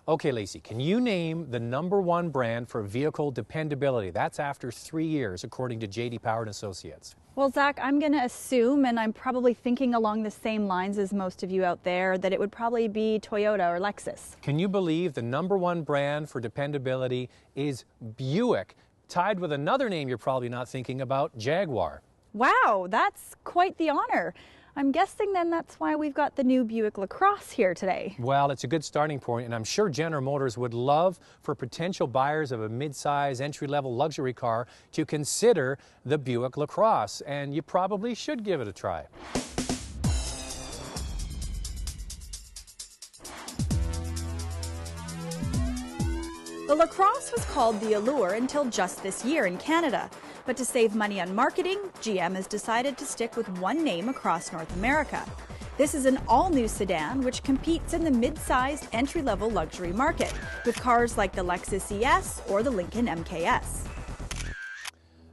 Okay, Lacey, can you name the #1 brand for vehicle dependability? That's after 3 years, according to J.D. Power and Associates. Well, Zach, I'm going to assume, and I'm probably thinking along the same lines as most of you out there, that it would probably be Toyota or Lexus. Can you believe the #1 brand for dependability is Buick, tied with another name you're probably not thinking about, Jaguar? Wow, that's quite the honor. I'm guessing then that's why we've got the new Buick LaCrosse here today. Well, it's a good starting point, and I'm sure General Motors would love for potential buyers of a mid-size, entry-level luxury car to consider the Buick LaCrosse, and you probably should give it a try. The LaCrosse was called the Allure until just this year in Canada. But to save money on marketing, GM has decided to stick with one name across North America. This is an all-new sedan which competes in the mid-sized entry-level luxury market with cars like the Lexus ES or the Lincoln MKS.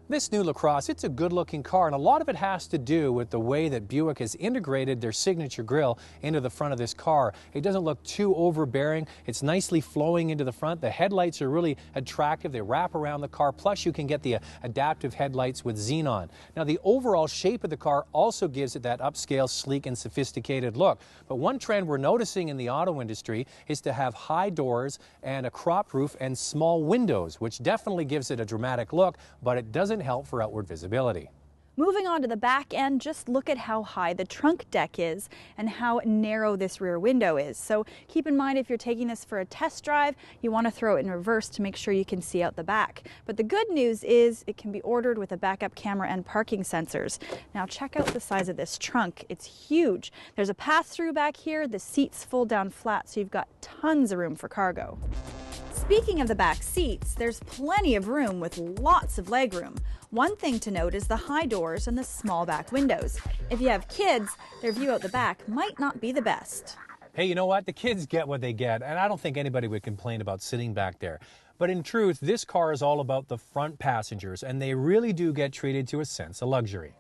This new LaCrosse, it's a good-looking car, and a lot of it has to do with the way that Buick has integrated their signature grille into the front of this car. It doesn't look too overbearing. It's nicely flowing into the front. The headlights are really attractive. They wrap around the car, plus you can get the adaptive headlights with xenon. Now, the overall shape of the car also gives it that upscale, sleek, and sophisticated look. But one trend we're noticing in the auto industry is to have high doors and a cropped roof and small windows, which definitely gives it a dramatic look, but it doesn't help for outward visibility. Moving on to the back end, just look at how high the trunk deck is and how narrow this rear window is. So keep in mind, if you're taking this for a test drive, you want to throw it in reverse to make sure you can see out the back. But the good news is it can be ordered with a backup camera and parking sensors. Now check out the size of this trunk. It's huge. There's a pass-through back here. The seats fold down flat, so you've got tons of room for cargo. Speaking of the back seats, there's plenty of room with lots of legroom. One thing to note is the high doors and the small back windows. If you have kids, their view out the back might not be the best. Hey, you know what? The kids get what they get, and I don't think anybody would complain about sitting back there. But in truth, this car is all about the front passengers, and they really do get treated to a sense of luxury.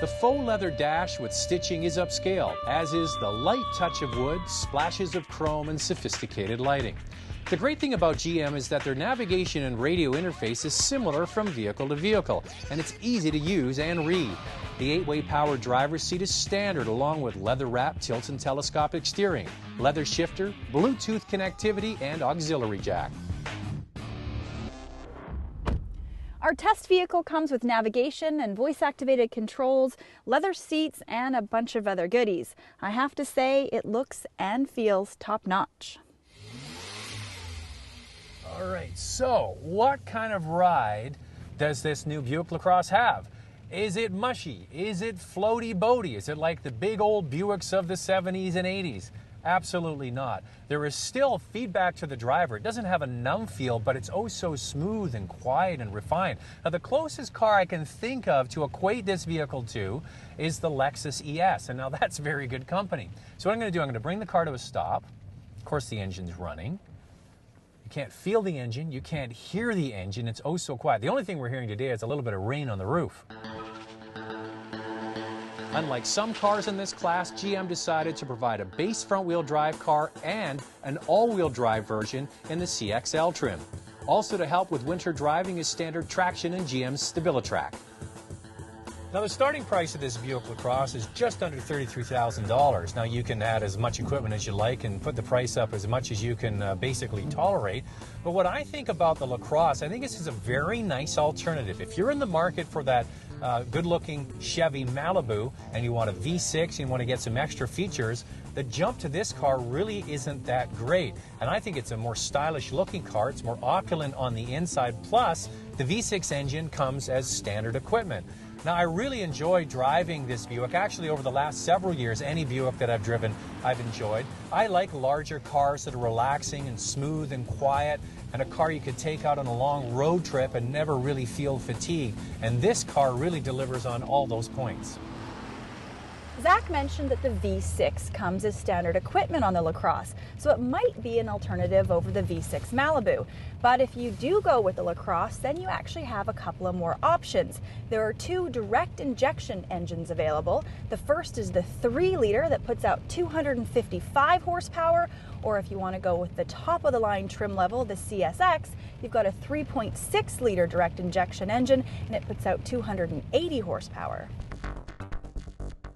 The faux leather dash with stitching is upscale, as is the light touch of wood, splashes of chrome, and sophisticated lighting. The great thing about GM is that their navigation and radio interface is similar from vehicle to vehicle, and it's easy to use and read. The 8-way power driver's seat is standard, along with leather-wrapped tilt and telescopic steering, leather shifter, Bluetooth connectivity, and auxiliary jack. Our test vehicle comes with navigation and voice-activated controls, leather seats, and a bunch of other goodies. I have to say, it looks and feels top-notch. All right, so what kind of ride does this new Buick LaCrosse have? Is it mushy? Is it floaty-boaty? Is it like the big old Buicks of the 70s and 80s? Absolutely not. There is still feedback to the driver. It doesn't have a numb feel, but it's oh so smooth and quiet and refined. Now, the closest car I can think of to equate this vehicle to is the Lexus ES, and now that's very good company. So what I'm going to do, I'm going to bring the car to a stop. Of course, the engine's running. You can't feel the engine. You can't hear the engine. It's oh so quiet. The only thing we're hearing today is a little bit of rain on the roof. Unlike some cars in this class, GM decided to provide a base front-wheel drive car and an all-wheel drive version in the CXL trim. Also to help with winter driving is standard traction in GM's StabiliTrak. Now, the starting price of this Buick LaCrosse is just under $33,000. Now, you can add as much equipment as you like and put the price up as much as you can basically tolerate. But what I think about the LaCrosse, I think this is a very nice alternative. If you're in the market for that good-looking Chevy Malibu and you want a V6 and you want to get some extra features, the jump to this car really isn't that great. And I think it's a more stylish-looking car. It's more opulent on the inside. Plus, the V6 engine comes as standard equipment. Now, I really enjoy driving this Buick. Actually, over the last several years, any Buick that I've driven, I've enjoyed. I like larger cars that are relaxing and smooth and quiet, and a car you could take out on a long road trip and never really feel fatigue. And this car really delivers on all those points. Zach mentioned that the V6 comes as standard equipment on the LaCrosse, so it might be an alternative over the V6 Malibu. But if you do go with the LaCrosse, then you actually have a couple of more options. There are two direct injection engines available. The first is the 3-liter that puts out 255 horsepower, or if you want to go with the top of the line trim level, the CSX, you've got a 3.6-liter direct injection engine, and it puts out 280 horsepower.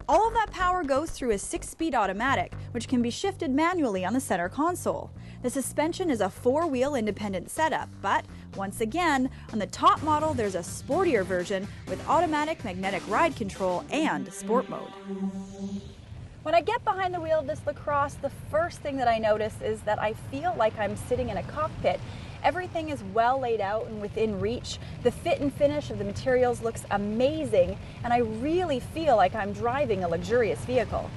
All of that power goes through a 6-speed automatic, which can be shifted manually on the center console. The suspension is a 4-wheel independent setup, but once again, on the top model there's a sportier version with automatic magnetic ride control and sport mode. When I get behind the wheel of this LaCrosse, the first thing that I notice is that I feel like I'm sitting in a cockpit. Everything is well laid out and within reach. The fit and finish of the materials looks amazing, and I really feel like I'm driving a luxurious vehicle.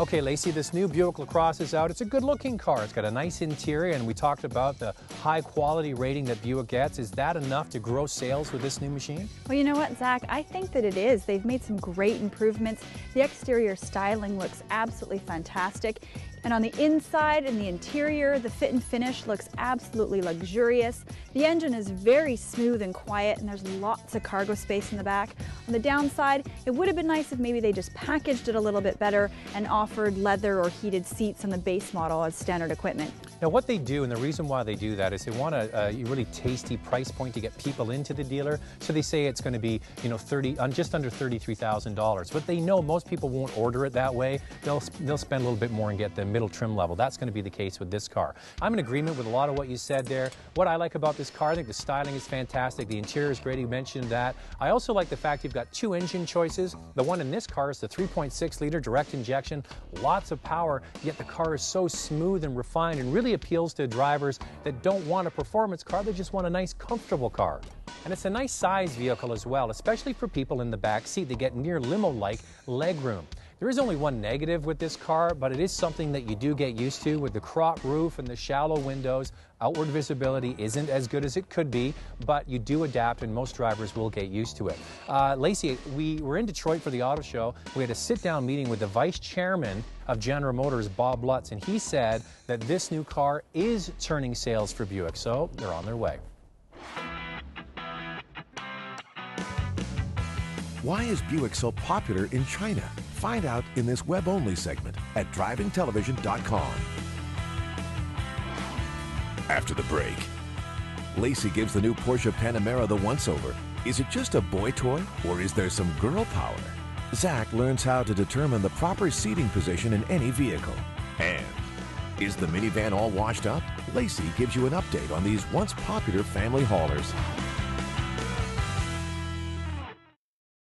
Okay, Lacey, this new Buick LaCrosse is out. It's a good-looking car. It's got a nice interior, and we talked about the high-quality rating that Buick gets. Is that enough to grow sales with this new machine? Well, you know what, Zach? I think that it is. They've made some great improvements. The exterior styling looks absolutely fantastic. And on the inside and the interior, the fit and finish looks absolutely luxurious. The engine is very smooth and quiet, and there's lots of cargo space in the back. On the downside, it would have been nice if maybe they just packaged it a little bit better and offered leather or heated seats on the base model as standard equipment. Now, what they do, and the reason why they do that, is they want a really tasty price point to get people into the dealer. So they say it's going to be, just under $33,000. But they know most people won't order it that way. They'll spend a little bit more and get the middle trim level. That's going to be the case with this car. I'm in agreement with a lot of what you said there. What I like about this car, I think the styling is fantastic. The interior is great. You mentioned that. I also like the fact you've got two engine choices. The one in this car is the 3.6-liter direct injection. Lots of power, yet the car is so smooth and refined and really appeals to drivers that don't want a performance car. They just want a nice, comfortable car. And it's a nice size vehicle as well, especially for people in the back seat. They get near limo-like leg room. There is only one negative with this car, but it is something that you do get used to with the crop roof and the shallow windows. Outward visibility isn't as good as it could be, but you do adapt and most drivers will get used to it. Lacey, we were in Detroit for the auto show. We had a sit-down meeting with the vice chairman of General Motors, Bob Lutz, and he said that this new car is turning sales for Buick, so they're on their way. Why is Buick so popular in China? Find out in this web-only segment at drivingtelevision.com. After the break, Lacey gives the new Porsche Panamera the once-over. Is it just a boy toy, or is there some girl power? Zach learns how to determine the proper seating position in any vehicle. And is the minivan all washed up? Lacey gives you an update on these once popular family haulers.